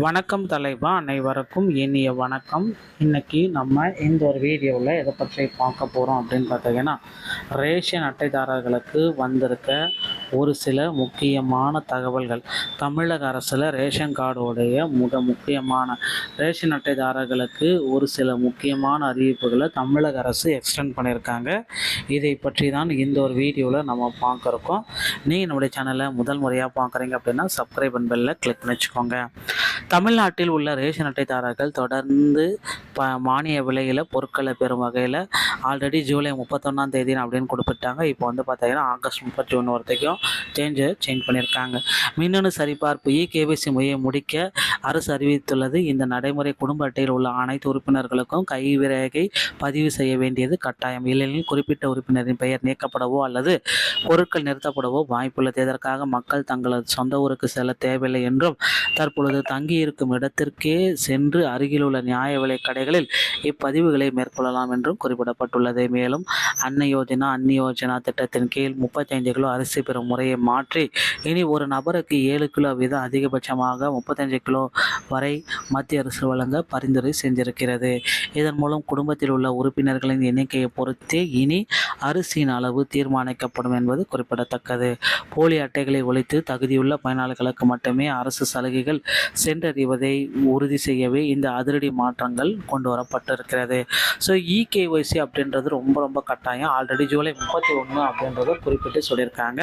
வணக்கம் தலைவா, அனைவருக்கும் இனிய வணக்கம். இன்றைக்கி நம்ம இந்த ஒரு வீடியோவில் எதை பற்றி பார்க்க போகிறோம் அப்படின்னு பார்த்தீங்கன்னா, ரேஷன் அட்டைதாரர்களுக்கு வந்திருக்க ஒரு சில முக்கியமான தகவல்கள். தமிழக அரசில் ரேஷன் கார்டுடைய முக்கியமான ரேஷன் அட்டைதாரர்களுக்கு ஒரு சில முக்கியமான அறிவிப்புகளை தமிழக அரசு எக்ஸ்டெண்ட் பண்ணியிருக்காங்க. இதை பற்றி தான் இந்த ஒரு வீடியோவில் நம்ம பார்க்குறோம். நீங்கள் நம்முடைய சேனலை முதல் முறையாக பார்க்குறீங்க அப்படின்னா சப்ஸ்கிரைப் அண்ட் பெல்லை கிளிக் பண்ணி வச்சுக்கோங்க. தமிழ்நாட்டில் உள்ள ரேஷன் அட்டைதாரர்கள் தொடர்ந்து மானிய விலையில் பொருட்களை பெறும் வகையில் ஆல்ரெடி ஜூலை 31 அப்படின்னு குறிப்பிட்டாங்க. இப்போ வந்து பார்த்தீங்கன்னா ஆகஸ்ட் 31 வரைக்கும் சேஞ்ச் பண்ணியிருக்காங்க. மின்னணு சரிபார்ப்பு கேபிசி முறையை முடிக்க அரசு அறிவித்துள்ளது. இந்த நடைமுறை குடும்ப அட்டையில் உள்ள அனைத்து உறுப்பினர்களுக்கும் கைவிரேகை பதிவு செய்ய வேண்டியது கட்டாயம். இல்லையெனில் குறிப்பிட்ட உறுப்பினரின் பெயர் நீக்கப்படவோ அல்லது பொருட்கள் நிறுத்தப்படவோ வாய்ப்புள்ளது. இதற்காக மக்கள் தங்களது சொந்த ஊருக்கு செல்ல தேவையில்லை என்றும் தற்பொழுது தங்கியிருக்கும் இடத்திற்கே சென்று அருகிலுள்ள நியாய விலை கடைகளில் இப்பதிவுகளை மேற்கொள்ளலாம் என்றும் குறிப்பிடப்பட்டுள்ளது. மேலும் அன்ன யோஜனா திட்டத்தின் கீழ் 35 கிலோ அரிசி பெறும் முறையை மாற்றி இனி ஒரு நபருக்கு 7 கிலோ வீதம் அதிகபட்சமாக 35 கிலோ வரை மத்திய அரசு வழங்க பரிந்துரை செஞ்சிருக்கிறது. இதன் மூலம் குடும்பத்தில் உள்ள உறுப்பினர்களின் எண்ணிக்கையை பொறுத்தே இனி அரிசியின் அளவு தீர்மானிக்கப்படும் என்பது குறிப்பிடத்தக்கது. போலி அட்டைகளை ஒழித்து தகுதியுள்ள பயனாளிகளுக்கு மட்டுமே அரசு சலுகைகள் சென்றறிவதை உறுதி செய்யவே இந்த அதிரடி மாற்றங்கள் கொண்டு வரப்பட்டிருக்கிறது. ஸோ இகேஒய்சி அப்படின்றது ரொம்ப கட்டாயம். ஆல்ரெடி ஜூலை 31 அப்படின்றத குறிப்பிட்டு சொல்லியிருக்காங்க.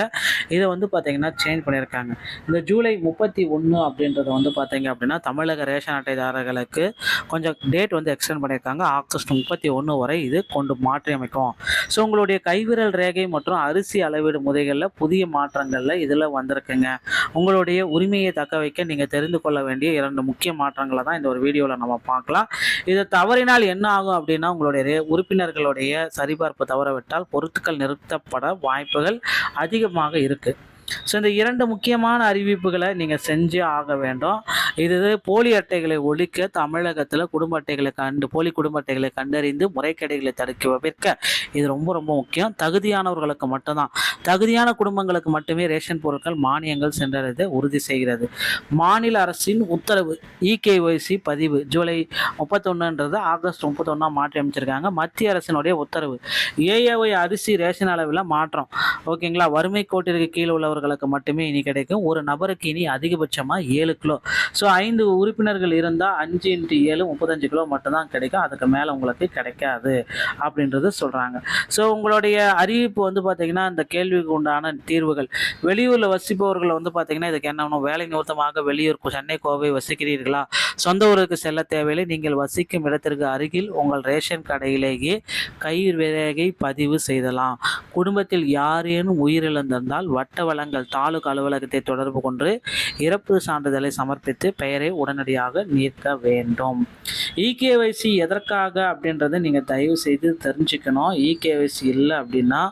இதை வந்து பார்த்திங்கன்னா சேஞ்ச் பண்ணியிருக்காங்க. இந்த ஜூலை 31 அப்படின்றத வந்து பார்த்திங்க அப்படின்னா தமிழக ரேஷன் அட்டைதாரர்களுக்கு கொஞ்சம் டேட் வந்து எக்ஸ்டெண்ட் பண்ணியிருக்காங்க. ஆகஸ்ட் 31 வரை இது கொண்டு மாற்றி அமைக்கும். ஸோ உங்களுடைய கைவிரல் ரேகை மற்றும் அரிசி அளவீடு முறைகளில் புதிய மாற்றங்களில் இதில் வந்திருக்குங்க. உங்களுடைய உரிமையை தக்க வைக்க நீங்கள் தெரிந்து கொள்ள வேண்டிய 2 முக்கிய மாற்றங்களை தான் இந்த ஒரு வீடியோவில் நம்ம பார்க்கலாம். இதை தவறினால் என்ன ஆகும் அப்படின்னா, உங்களுடைய உறுப்பினர்களுடைய சரிபார்ப்பு தவறவிட்டால் பொருட்கள் நிறுத்தப்பட வாய்ப்புகள் அதிகமாக இருக்குது. ஸோ இந்த 2 முக்கியமான அறிவிப்புகளை நீங்கள் செஞ்சே ஆக வேண்டும். இது போலி அட்டைகளை ஒழிக்க தமிழகத்தில் போலி குடும்ப அட்டைகளை கண்டறிந்து முறைகேடுகளை தவிர்க்க இது ரொம்ப முக்கியம். தகுதியானவர்களுக்கு மட்டும்தான், தகுதியான குடும்பங்களுக்கு மட்டுமே ரேஷன் பொருட்கள் மானியங்கள் சென்றதை உறுதி செய்கிறது. மாநில அரசின் உத்தரவு இகேஒய்சி பதிவு ஜூலை 31 ஆகஸ்ட் 31 மாற்றி அமைச்சிருக்காங்க. மத்திய அரசினுடைய உத்தரவு ஏஏஒய் அரிசி ரேஷன் அளவில் மாற்றம். ஓகேங்களா, வறுமை கோட்டிற்கு கீழே உள்ளவர்களுக்கு மட்டுமே இனி கிடைக்கும். ஒரு நபருக்கு இனி அதிகபட்சமாக 7 கிலோ. ஸோ 5 உறுப்பினர்கள் இருந்தால் 5 × 7 35 கிலோ மட்டும்தான் கிடைக்கும். அதுக்கு மேலே உங்களுக்கு கிடைக்காது அப்படின்றது சொல்கிறாங்க. ஸோ உங்களுடைய அறிவிப்பு வந்து பார்த்திங்கன்னா இந்த கேள்விக்கு உண்டான தீர்வுகள். வெளியூரில் வசிப்பவர்கள் வந்து பார்த்திங்கன்னா இதுக்கு என்ன வேலை நிமித்தமாக வெளியூர் சென்னை கோவை வசிக்கிறீர்களா, சொந்த ஊருக்கு செல்ல தேவையில்லை. நீங்கள் வசிக்கும் இடத்திற்கு அருகில் உங்கள் ரேஷன் கடையிலேயே கைரேகை பதிவு செய்தலாம். குடும்பத்தில் யாரேனும் உயிரிழந்திருந்தால் வட்ட வழங்கல் தாலுகா அலுவலகத்தை தொடர்பு கொண்டு இறப்பு சான்றிதழை சமர்ப்பித்து பெயரை உடனடியாக நீக்க வேண்டும். இகேஒய்சி எதற்காக அப்படின்றத நீங்கள் தயவு செய்து தெரிஞ்சுக்கணும். இகேஒய்சி இல்லை அப்படின்னா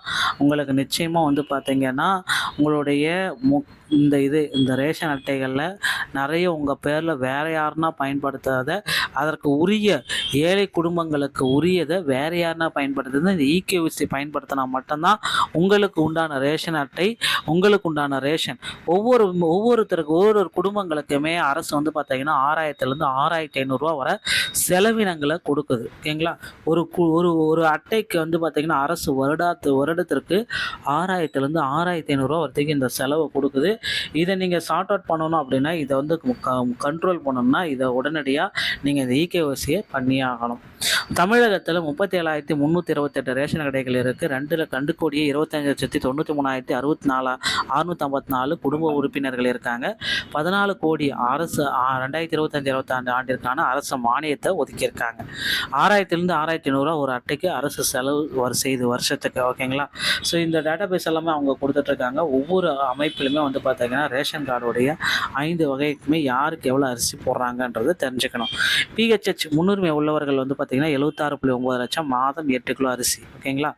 உங்களுக்கு நிச்சயமாக வந்து பார்த்தீங்கன்னா உங்களுடைய இந்த ரேஷன் அட்டைகளில் நிறைய உங்கள் பேரில் வேறு யாருன்னா பயன்படுத்தாத, அதற்கு உரிய ஏழை குடும்பங்களுக்கு உரியதை வேறு யாருன்னா பயன்படுத்துறது. இந்த இகேஒய்சி பயன்படுத்தினா மட்டும்தான் உங்களுக்கு உண்டான ரேஷன் அட்டை, உங்களுக்கு உண்டான ரேஷன் ஒவ்வொருத்தருக்கு ஒவ்வொரு குடும்பங்களுக்குமே அரசு வந்து பார்த்தீங்கன்னா 6000 6500 ரூபா வர செலவினங்களை கொடுக்குது. ஓகேங்களா, ஒரு அட்டைக்கு வந்து பார்த்திங்கன்னா அரசு வருடத்திற்கு 6000 6500 ரூபா வரைக்கும் இந்த செலவு கொடுக்குது. இதை நீங்கள் சார்ட் அவுட் பண்ணணும் அப்படின்னா, இதை வந்து கண்ட்ரோல் பண்ணணும்னா இதை உடனடியாக நீங்கள் இந்த இகேஒய்சியை பண்ணியே ஆகணும். தமிழகத்தில் 37,328 ரேஷன் கடைகள் இருக்குது. 2,95,93,654 குடும்ப உறுப்பினர்கள் இருக்காங்க. 14 கோடி அரசு 2025-26 ஆண்டிற்கான அரசு மானியத்தை ஒதுக்கியிருக்காங்க. 6000 6500 ரூபா ஒரு அட்டைக்கு அரசு செலவு செய்து வருஷத்துக்கு. ஓகேங்களா, ஸோ இந்த டேட்டா பேஸ் எல்லாமே அவங்க கொடுத்துட்ருக்காங்க. ஒவ்வொரு அமைப்பிலுமே வந்து பார்த்தீங்கன்னா ரேஷன் கார்டுடைய 5 வகைக்குமே யாருக்கு எவ்வளோ அரிசி போடுறாங்கன்றது தெரிஞ்சுக்கணும். பிஹெச்ஹெச் முன்னுரிமை உள்ளவர்கள் வந்து பார்த்தீங்கன்னா 76.9 லட்சம், மாதம் 8 கிலோ அரிசி. ஓகேங்களா,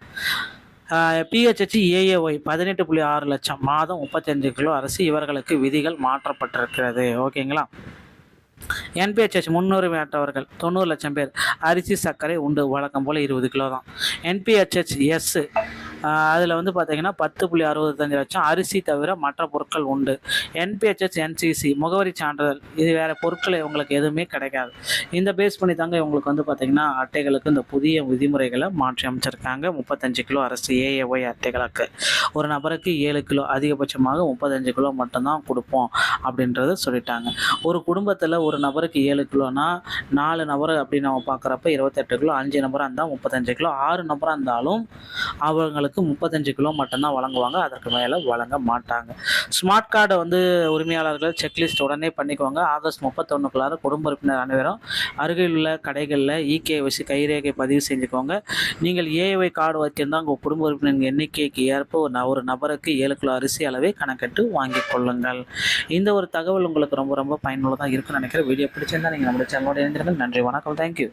பிஹெச்ஹெச் ஏஏஒய் 18.6 லட்சம், மாதம் 35 கிலோ அரிசி. இவர்களுக்கு விதிகள் மாற்றப்பட்டிருக்கிறது. ஓகேங்களா, என்பிஹெச்ஹெச் முன்னுரிமையற்றவர்கள் 90 லட்சம் பேர் அரிசி சர்க்கரை உண்டு, வழக்கம் போல் 20 கிலோ தான். என்பிஹெச்ஹெச் எஸ் அதில் வந்து பார்த்திங்கன்னா 10.65 லட்சம் அரிசி தவிர மற்ற பொருட்கள் உண்டு. என்பிஹெச்எஸ், என்சிசி முகவரி சான்றிதழ், இது வேறு பொருட்கள் இவங்களுக்கு எதுவுமே கிடைக்காது. இந்த பேஸ் பண்ணி தாங்க இவங்களுக்கு வந்து பார்த்திங்கன்னா அட்டைகளுக்கு இந்த புதிய விதிமுறைகளை மாற்றி அமைச்சிருக்காங்க. 35 கிலோ அரிசி ஏஏஒய் அட்டைகளுக்கு ஒரு நபருக்கு 7 கிலோ, அதிகபட்சமாக 35 கிலோ மட்டும்தான் கொடுப்போம் அப்படின்றத சொல்லிட்டாங்க. ஒரு குடும்பத்தில் ஒரு நபருக்கு 7 கிலோனா 4 நபர் அப்படின்னு நம்ம பார்க்குறப்ப 28 கிலோ, 5 நபராக இருந்தால் 35 கிலோ, 6 நபராக இருந்தாலும் அவங்களுக்கு 35 கிலோ மட்டும்தான் வழங்குவாங்க. அதற்கு மேலே வழங்க மாட்டாங்க. ஸ்மார்ட் கார்டை வந்து உரிமையாளர்கள் செக்லிஸ்ட் உடனே பண்ணிக்குவாங்க. ஆகஸ்ட் 31க்குள்ளார குடும்ப உறுப்பினர் அனைவரும் அருகில் உள்ள கடைகளில் இகேஒய்சி கைரேகை பதிவு செஞ்சுக்கோங்க. நீங்கள் ஏஒய் கார்டு வைத்திருந்தால் உங்கள் குடும்ப உறுப்பினர் எண்ணிக்கைக்கு ஏற்ப ஒரு நபருக்கு 7 கிலோ அரிசி அளவை கணக்கிட்டு வாங்கிக் கொள்ளுங்கள். இந்த ஒரு தகவல் உங்களுக்கு ரொம்ப ரொம்ப பயனுள்ளதாக இருக்குன்னு நினைக்கிறேன். வீடியோ பிடிச்சிருந்தா நீங்கள் நம்மளுடைய சேனலோட இணைந்திருங்கள். நன்றி, வணக்கம், தேங்க்யூ.